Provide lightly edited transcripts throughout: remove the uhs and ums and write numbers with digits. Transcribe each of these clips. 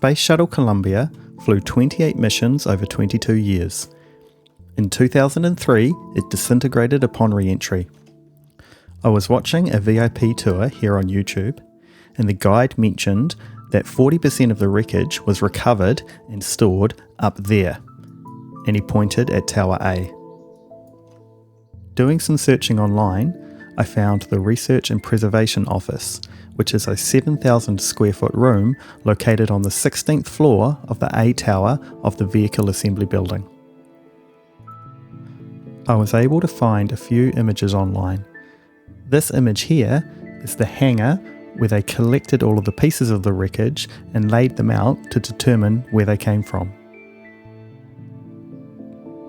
Space Shuttle Columbia flew 28 missions over 22 years. In 2003, it disintegrated upon re-entry. I was watching a VIP tour here on YouTube, and the guide mentioned that 40% of the wreckage was recovered and stored up there, and he pointed at Tower A. Doing some searching online, I found the Research and Preservation Office, which is a 7,000 square foot room located on the 16th floor of the A tower of the Vehicle Assembly Building. I was able to find a few images online. This image here is the hangar where they collected all of the pieces of the wreckage and laid them out to determine where they came from.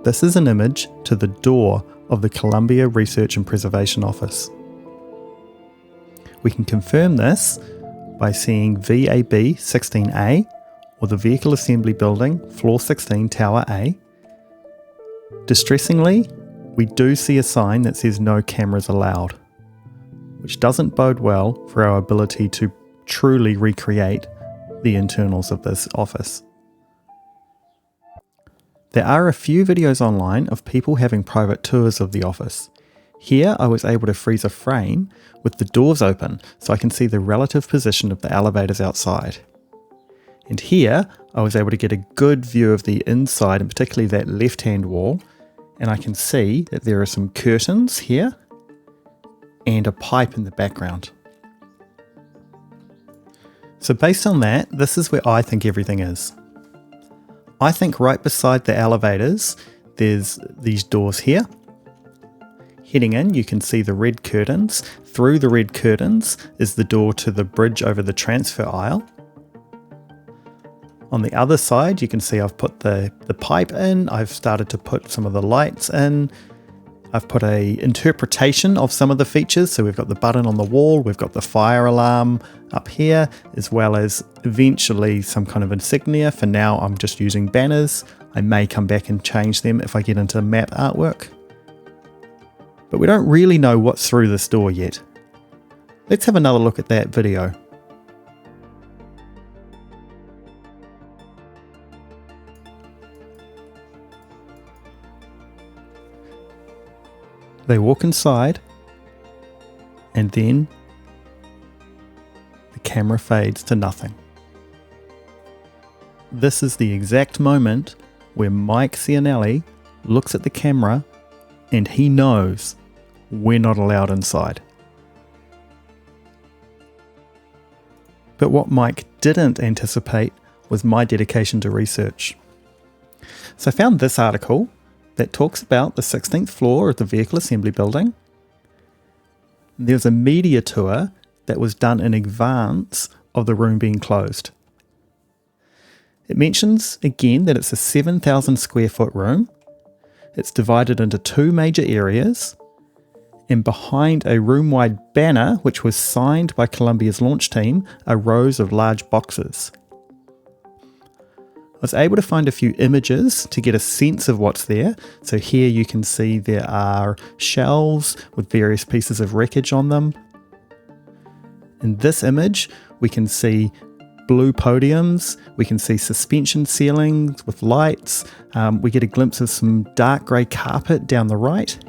This is an image to the door of the Columbia Research and Preservation Office. We can confirm this by seeing VAB 16A, or the Vehicle Assembly Building, Floor 16, Tower A. Distressingly, we do see a sign that says no cameras allowed, which doesn't bode well for our ability to truly recreate the internals of this office. There are a few videos online of people having private tours of the office. Here I was able to freeze a frame with the doors open so I can see the relative position of the elevators outside. And here I was able to get a good view of the inside, and particularly that left-hand wall, and I can see that there are some curtains here and a pipe in the background. So based on that, this is where I think everything is. I think right beside the elevators, there's these doors here. Heading in, you can see the red curtains. Through the red curtains is the door to the bridge over the transfer aisle. On the other side, you can see I've put the pipe in. I've started to put some of the lights in. I've put a interpretation of some of the features. So we've got the button on the wall, we've got the fire alarm up here, as well as eventually some kind of insignia. For now, I'm just using banners. I may come back and change them if I get into map artwork. But we don't really know what's through this door yet. Let's have another look at that video. They walk inside, and then the camera fades to nothing. This is the exact moment where Mike Cianelli looks at the camera and he knows we're not allowed inside. But what Mike didn't anticipate was my dedication to research. So I found this article that talks about the 16th floor of the Vehicle Assembly Building. There's a media tour that was done in advance of the room being closed. It mentions again that it's a 7,000 square foot room. It's divided into two major areas, and behind a room-wide banner, which was signed by Columbia's launch team, are rows of large boxes. I was able to find a few images to get a sense of what's there. So here you can see there are shelves with various pieces of wreckage on them. In this image, we can see blue podiums, we can see suspension ceilings with lights, we get a glimpse of some dark grey carpet down the right.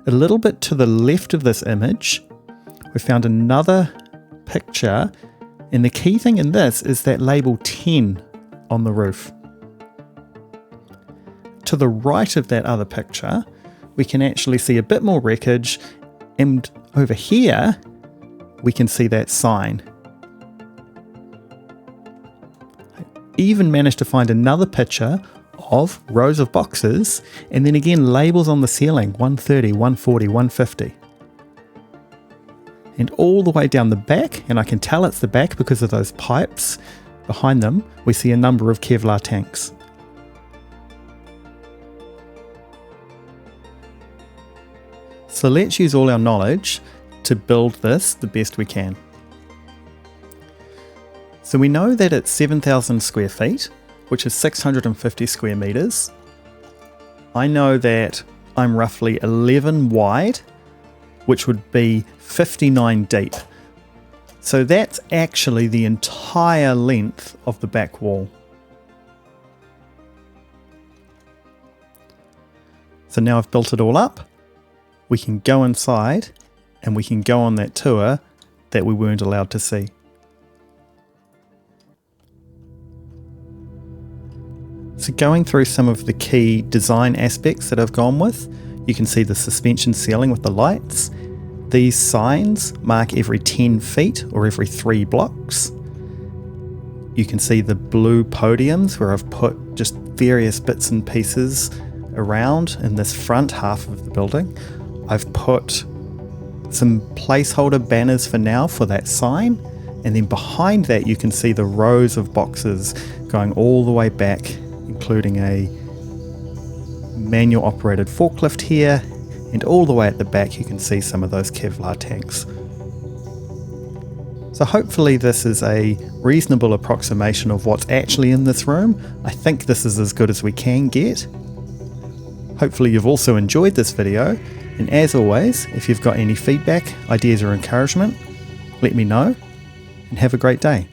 A little bit to the left of this image, we found another picture, and the key thing in this is that label 10 on the roof. To the right of that other picture, we can actually see a bit more wreckage, and over here, we can see that sign. I even managed to find another picture of rows of boxes, and then again labels on the ceiling, 130, 140, 150. And all the way down the back, and I can tell it's the back because of those pipes behind them, we see a number of Kevlar tanks. So let's use all our knowledge to build this the best we can. So we know that it's 7,000 square feet, which is 650 square meters. I know that I'm roughly 11 wide, which would be 59 deep. So that's actually the entire length of the back wall. So now I've built it all up, we can go inside and we can go on that tour that we weren't allowed to see. So going through some of the key design aspects that I've gone with, you can see the suspension ceiling with the lights. These signs mark every 10 feet or every 3 blocks. You can see the blue podiums where I've put just various bits and pieces around in this front half of the building. I've put some placeholder banners for now for that sign, and then behind that you can see the rows of boxes going all the way back, including a manual operated forklift here, and all the way at the back you can see some of those Kevlar tanks. So hopefully this is a reasonable approximation of what's actually in this room. I think this is as good as we can get. Hopefully you've also enjoyed this video, and as always, if you've got any feedback, ideas or encouragement, let me know, and have a great day.